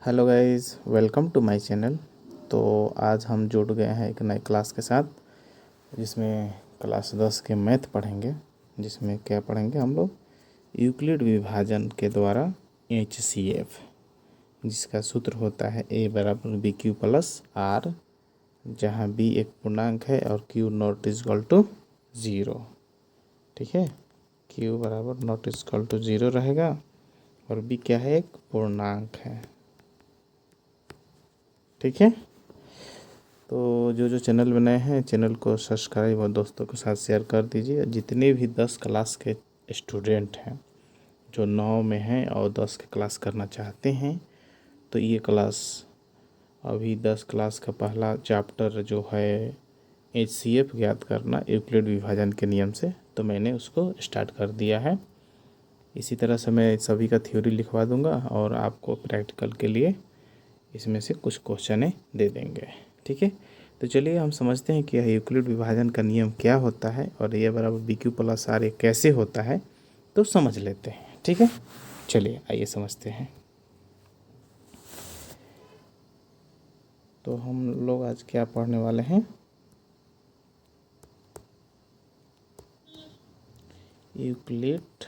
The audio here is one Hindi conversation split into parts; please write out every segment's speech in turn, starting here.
Hello guys, welcome to my channel. तो आज हम जुड़ गए हैं एक नए क्लास के साथ, जिसमें क्लास 10 के मैथ पढ़ेंगे। जिसमें क्या पढ़ेंगे हम लोग? यूक्लिड विभाजन के द्वारा HCF, जिसका सूत्र होता है A बराबर बी क्यू प्लस आर, जहाँ B एक पूर्णांक है और Q not equal to zero. ठीक है, Q बराबर नॉट इजकल टू ज़ीरो रहेगा और B क्या है? एक पूर्णांक है। ठीक है, तो जो चैनल बनाए हैं, चैनल को सब्सक्राइब और दोस्तों के साथ शेयर कर दीजिए। जितने भी 10 क्लास के स्टूडेंट हैं, जो 9 में हैं और 10 के क्लास करना चाहते हैं, तो ये क्लास अभी 10 क्लास का पहला चैप्टर जो है HCF ज्ञात करना यूक्लिड विभाजन के नियम से, तो मैंने उसको स्टार्ट कर दिया है। इसी तरह से मैं सभी का थ्योरी लिखवा दूंगा और आपको प्रैक्टिकल के लिए इसमें से कुछ क्वेश्चन दे देंगे। ठीक है, तो चलिए हम समझते हैं कि यूक्लिड विभाजन का नियम क्या होता है और ये बराबर बी क्यू प्लस आर कैसे होता है, तो समझ लेते हैं। ठीक है, चलिए आइए समझते हैं। तो हम लोग आज क्या पढ़ने वाले हैं? यूक्लिड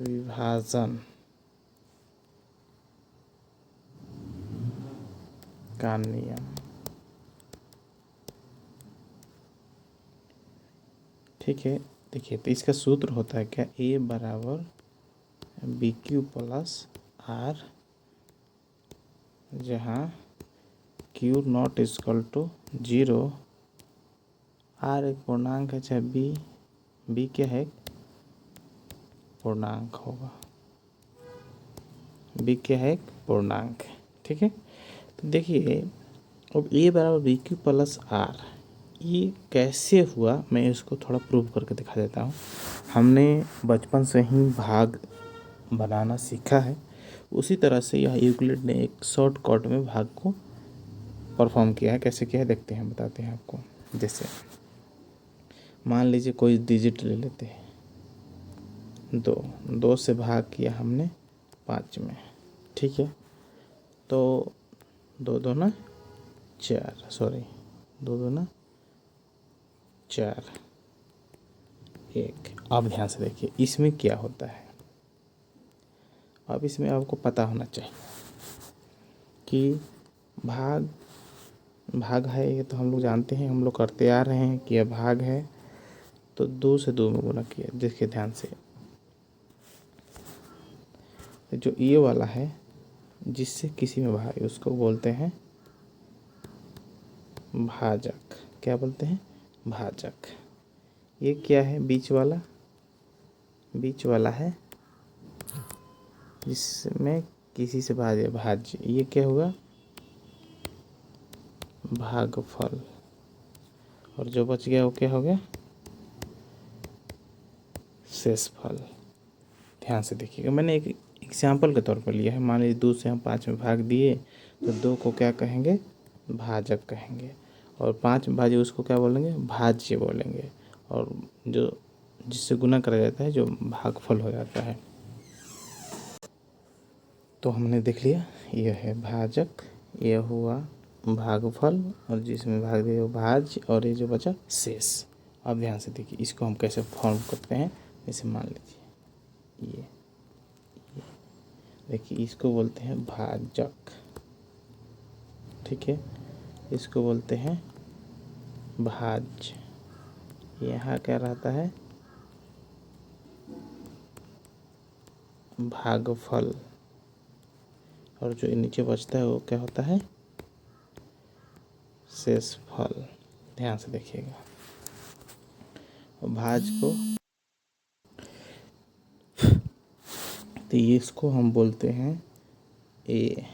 विभाजन का नियम। ठीक है, देखिए, तो इसका सूत्र होता है क्या? ए बराबर बी क्यू प्लस आर, जहाँ Q not equal to zero, R एक पूर्णांक है, चाहे बी क्या है? पूर्णांक होगा। बी क्या है? एक पूर्णांक है। ठीक है, तो देखिए, अब ए बराबर बी क्यू प्लस आर, ये कैसे हुआ मैं इसको थोड़ा प्रूव करके दिखा देता हूँ। हमने बचपन से ही भाग बनाना सीखा है, उसी तरह से यह यूक्लिड ने एक शॉर्टकट में भाग को परफॉर्म किया है। कैसे किया है देखते हैं, बताते हैं आपको। जैसे मान लीजिए कोई डिजिट ले लेते हैं, दो से भाग किया हमने 5 में। ठीक है, तो दो दो ना 4, सॉरी, दो दो ना 4, 1। अब ध्यान से देखिए इसमें क्या होता है। अब इसमें आपको पता होना चाहिए कि भाग भाग है, ये तो हम लोग जानते हैं, हम लोग करते आ रहे हैं कि यह भाग है, तो 2 से 2 में गुना किया। देखिए ध्यान से, जो ये वाला है जिससे किसी में भाग, उसको बोलते हैं भाजक। क्या बोलते हैं? भाजक। ये क्या है? बीच वाला है जिसमें किसी से भाज्य, ये क्या होगा? भागफल। और जो बच गया वो क्या हो गया? शेषफल। ध्यान से देखिएगा, मैंने एक एग्जाम्पल के तौर पर लिया है। मान लीजिए 2 से हम 5 में भाग दिए, तो 2 को क्या कहेंगे? भाजक कहेंगे। और 5 में भाज्य उसको क्या बोलेंगे? भाज्य बोलेंगे। और जो जिससे गुना करा जाता है, जो भागफल हो जाता है। तो हमने देख लिया, यह है भाजक, यह हुआ भागफल, और जिसमें भाग दिया वो भाज्य, और ये जो बचा शेष। अब ध्यान से देखिए, इसको हम कैसे फॉर्म करते हैं। जैसे मान लीजिए ये देखिए, इसको बोलते हैं भाजक। ठीक है, इसको बोलते हैं भाज्य। यहाँ क्या रहता है? भागफल। और जो नीचे बचता है वो क्या होता है? शेषफल। ध्यान से देखिएगा, और भाज्य को, तो ये इसको हम बोलते हैं ए।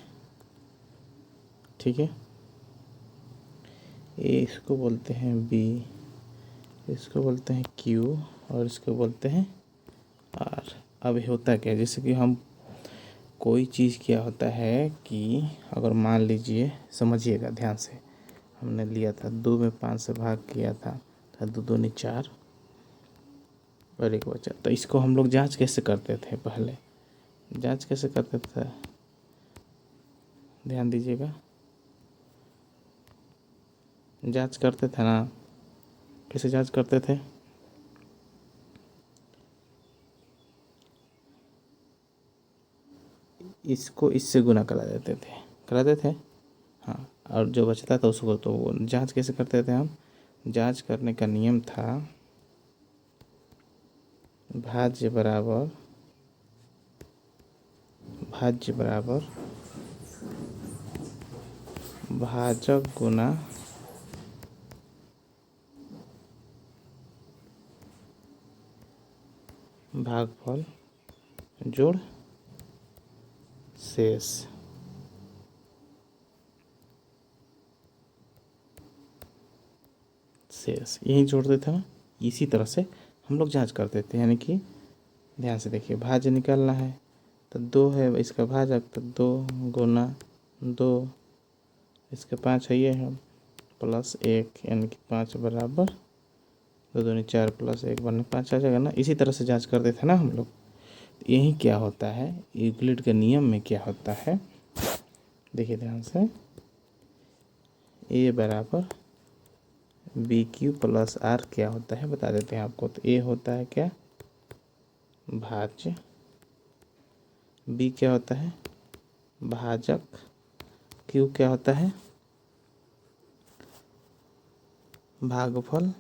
ठीक है, ए इसको बोलते हैं बी, इसको बोलते हैं क्यू, और इसको बोलते हैं आर। अब होता क्या है, जैसे कि हम कोई चीज़, क्या होता है कि अगर मान लीजिए, समझिएगा ध्यान से, हमने लिया था 2 में 5 से भाग किया था, तो 2 दूनी 4, और एक बचा। तो इसको हम लोग जांच कैसे करते थे, पहले जांच कैसे करते थे, ध्यान दीजिएगा। जांच करते थे ना, कैसे जांच करते थे, इसको इससे गुना कराते थे। हाँ, और जो बचता था उसको, तो वो जांच कैसे करते थे हम, जांच करने का नियम था भाज्य बराबर भाजक गुना भागफल जोड़ शेष। यही जोड़ते थे ना, इसी तरह से हम लोग जांच करते थे। यानी कि ध्यान से देखिए, भाज्य निकालना है तो 2 है इसका भाजक, तो 2 गुना 2, इसका 5 है, ये है प्लस 1, यानी कि 5 बराबर 2 दूनी 4 प्लस 1 बनने 5 आ जाएगा ना। इसी तरह से जांच करते थे ना हम लोग। तो यही क्या होता है, यूक्लिड के नियम में क्या होता है, देखिए ध्यान से, ए बराबर बी क्यू प्लस आर क्या होता है बता देते हैं आपको। तो ए होता है क्या, भाज्य, बी क्या होता है भाजक, क्यू क्या होता है भागफल,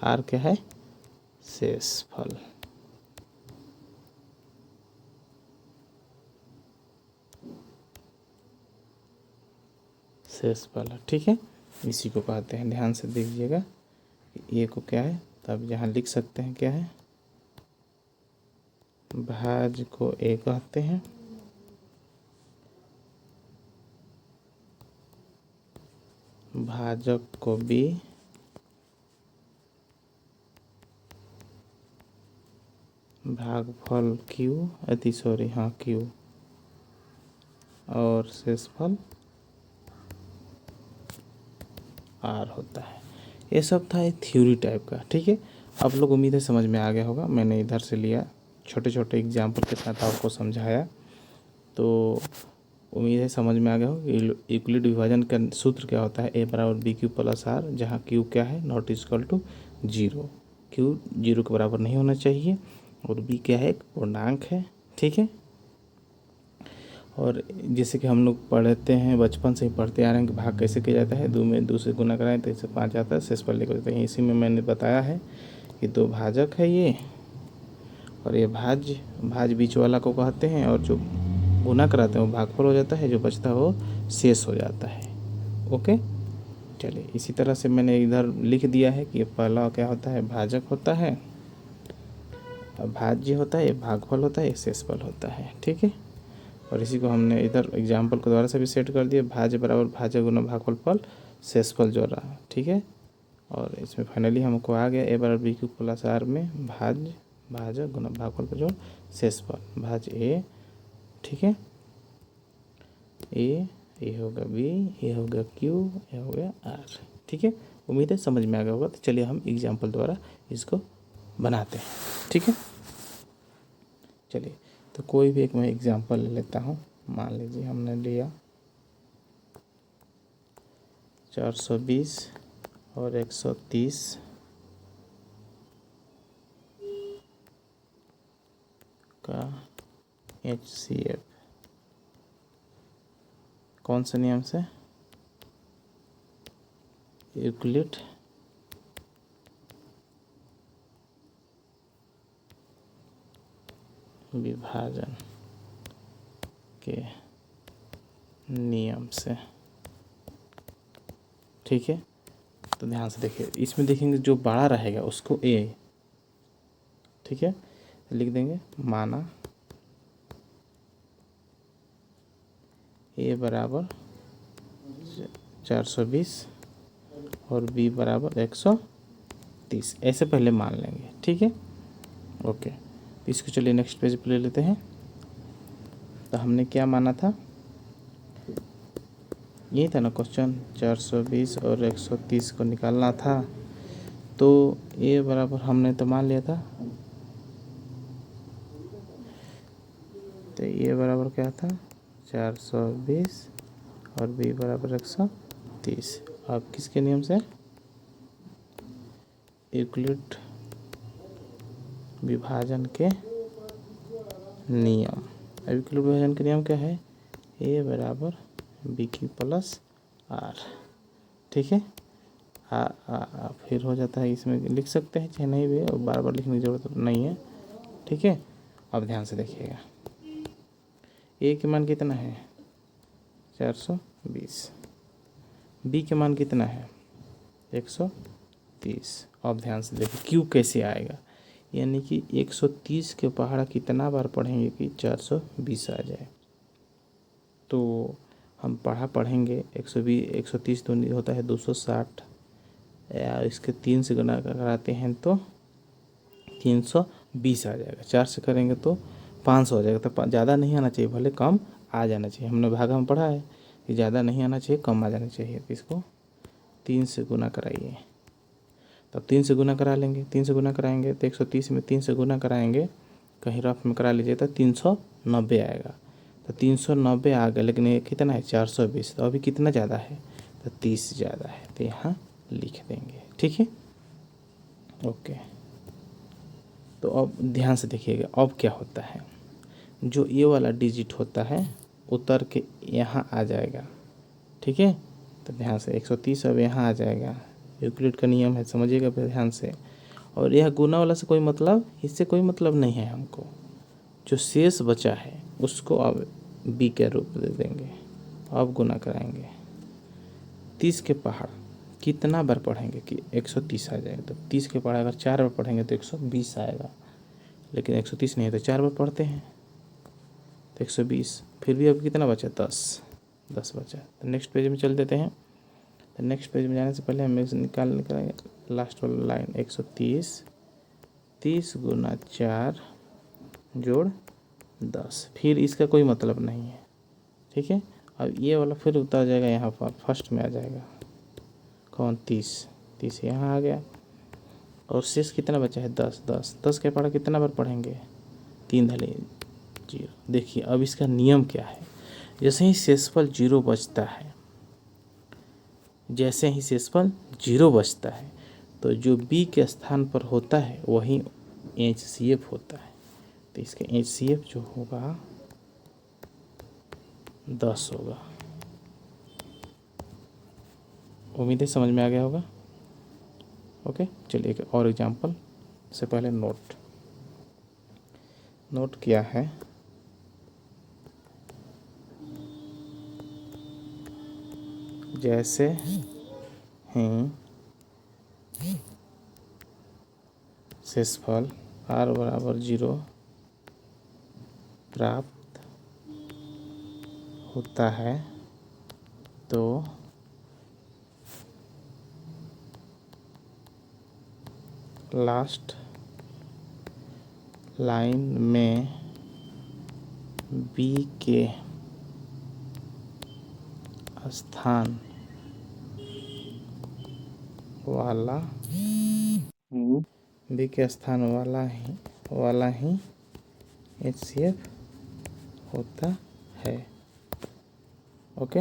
आर क्या है शेषफल। शेषफल, ठीक है, इसी को कहते हैं। ध्यान से देखिएगा, ये को क्या है, तब यहाँ लिख सकते हैं क्या है, भाज को ए कहते हैं, भाजक को बी, भागफल क्यू, क्यू, और शेषफल आर होता है। ये सब था एक थ्योरी टाइप का, ठीक है। आप लोग उम्मीद है समझ में आ गया होगा। मैंने इधर से लिया, छोटे छोटे एग्जाम्पल के साथ आपको समझाया, तो उम्मीद है समझ में आ गया होगा। यूक्लिड विभाजन का सूत्र क्या होता है, ए बराबर बी क्यू प्लस आर, जहाँ क्यू क्या है नॉट इक्वल टू 0, क्यू 0 के बराबर नहीं होना चाहिए, और बी क्या है एक पूर्णांक है, ठीक है। और जैसे कि हम लोग पढ़ते हैं, बचपन से ही पढ़ते आ रहे हैं कि भाग कैसे किया जाता है, 2 में 2 से गुना कराएं तो इससे 5 आता है, शेषफल लेकर जाते हैं। इसी में मैंने बताया है कि 2 भाजक है ये, और ये भाज बीच वाला को कहते हैं, और जो गुना कराते हैं वो भागफल हो जाता है, जो बचता है वो शेष हो जाता है। ओके, चलिए इसी तरह से मैंने इधर लिख दिया है कि ये पहला क्या होता है भाजक होता है, भाज्य होता है, ये भागफल होता है, ये शेषफल होता है, ठीक है। और इसी को हमने इधर एग्जाम्पल के द्वारा से भी सेट कर दिया, भाज्य बराबर भाज्य गुना भागफल फल शेषफल जो रहा, ठीक है। और इसमें फाइनली हमको आ गया ए बराबर बी क्यू प्लस आर में भाज्य गुना भागफल का जोड़ शेषफल, भाज्य ए, ठीक है, ए होगा बी, ए होगा क्यू, ए हो गया आर, ठीक है। उम्मीद है समझ में आ गया होगा। तो चलिए हम एग्जाम्पल द्वारा इसको बनाते हैं, ठीक है। चलिए, तो कोई भी एक मैं एग्जाम्पल ले लेता हूँ। मान लीजिए हमने लिया 420 और 130 का HCF, कौन से नियम से, यूक्लिड विभाजन के नियम से, ठीक है। तो ध्यान से देखिए, इसमें देखेंगे जो बड़ा रहेगा उसको ए, ठीक है, लिख देंगे, माना ए बराबर 420 और बी बराबर 130, ऐसे पहले मान लेंगे, ठीक है। ओके, इसको चलिए नेक्स्ट पेज पे ले लेते हैं। तो हमने क्या माना था, यही था ना क्वेश्चन, 420 और 130 को निकालना था। तो ए बराबर हमने तो मान लिया था, तो ए बराबर क्या था 420 और बी बराबर 130। अब किसके नियम से, यूक्लिड विभाजन के नियम। अब यूक्लिड विभाजन के नियम क्या है, ए बराबर बी की प्लस आर, ठीक है। फिर हो जाता है, इसमें लिख सकते हैं चाहे नहीं भी, और बार बार लिखने की ज़रूरत नहीं है, ठीक है। अब ध्यान से देखिएगा, ए के मान कितना है 420, बी के मान कितना है 130। अब ध्यान से देखिए क्यू कैसे आएगा, यानी कि 130 के पहाड़ा कितना बार पढ़ेंगे कि 420 आ जाए। तो हम पढ़ेंगे 120 130 तो होता है 260, या इसके 3 से गुना कराते हैं तो 320 आ जाएगा। 4 से करेंगे तो 500 आ जाएगा। तो ज़्यादा नहीं आना चाहिए, भले कम आ जाना चाहिए। हमने भागा में पढ़ा है कि ज़्यादा नहीं आना चाहिए, कम आ जाना चाहिए। तो इसको 3 से गुना कराइए, तब 3 से गुना करा लेंगे। 3 से गुना कराएंगे तो 130 में 3 से गुना कराएंगे, कहीं रफ में करा लीजिए तो 390 आएगा। तो 390 आ गया, लेकिन ये कितना है 420, तो अभी कितना ज़्यादा है तो 30 ज़्यादा है, तो यहाँ लिख देंगे, ठीक है, ओके। तो अब ध्यान से देखिएगा, अब क्या होता है, जो ये वाला डिजिट होता है उतर के यहाँ आ जाएगा, ठीक है। तो ध्यान से 130 अब यहाँ आ जाएगा, यूक्लिड का नियम है, समझिएगा ध्यान से। और यह गुना वाला से कोई मतलब, इससे कोई मतलब नहीं है हमको। जो शेष बचा है उसको अब बी के रूप दे देंगे। अब गुना कराएंगे, 30 के पहाड़ कितना बार पढ़ेंगे कि 130 आ जाएगा। तो 30 के पहाड़ अगर 4 बार पढ़ेंगे तो 120 आएगा, लेकिन 130 नहीं है तो 4 बार पढ़ते हैं तो 120। फिर भी अब कितना बचा 10 बचा। तो नेक्स्ट पेज में चल देते हैं। तो नेक्स्ट पेज में जाने से पहले हम निकालेंगे लास्ट वाला लाइन, 130 30 गुना 4 जोड़ 10। फिर इसका कोई मतलब नहीं है, ठीक है। अब ये वाला फिर उतर जाएगा, यहाँ पर फर्स्ट में आ जाएगा कौन 30 यहाँ आ गया। और शेष कितना बचा है 10 के पढ़ा कितना बार पढ़ेंगे 3 धले 0। देखिए अब इसका नियम क्या है, जैसे ही शेषफल 0 बचता है, जैसे ही शेषफल 0 बचता है तो जो b के स्थान पर होता है वही HCF होता है। तो इसका HCF जो होगा 10 होगा। उम्मीद है समझ में आ गया होगा, ओके। चलिए एक और एग्जांपल से पहले नोट क्या है, जैसे ही शेषफल r बराबर 0 प्राप्त होता है तो लास्ट लाइन में b के स्थान वाला बी के स्थान वाला ही HCF होता है, ओके।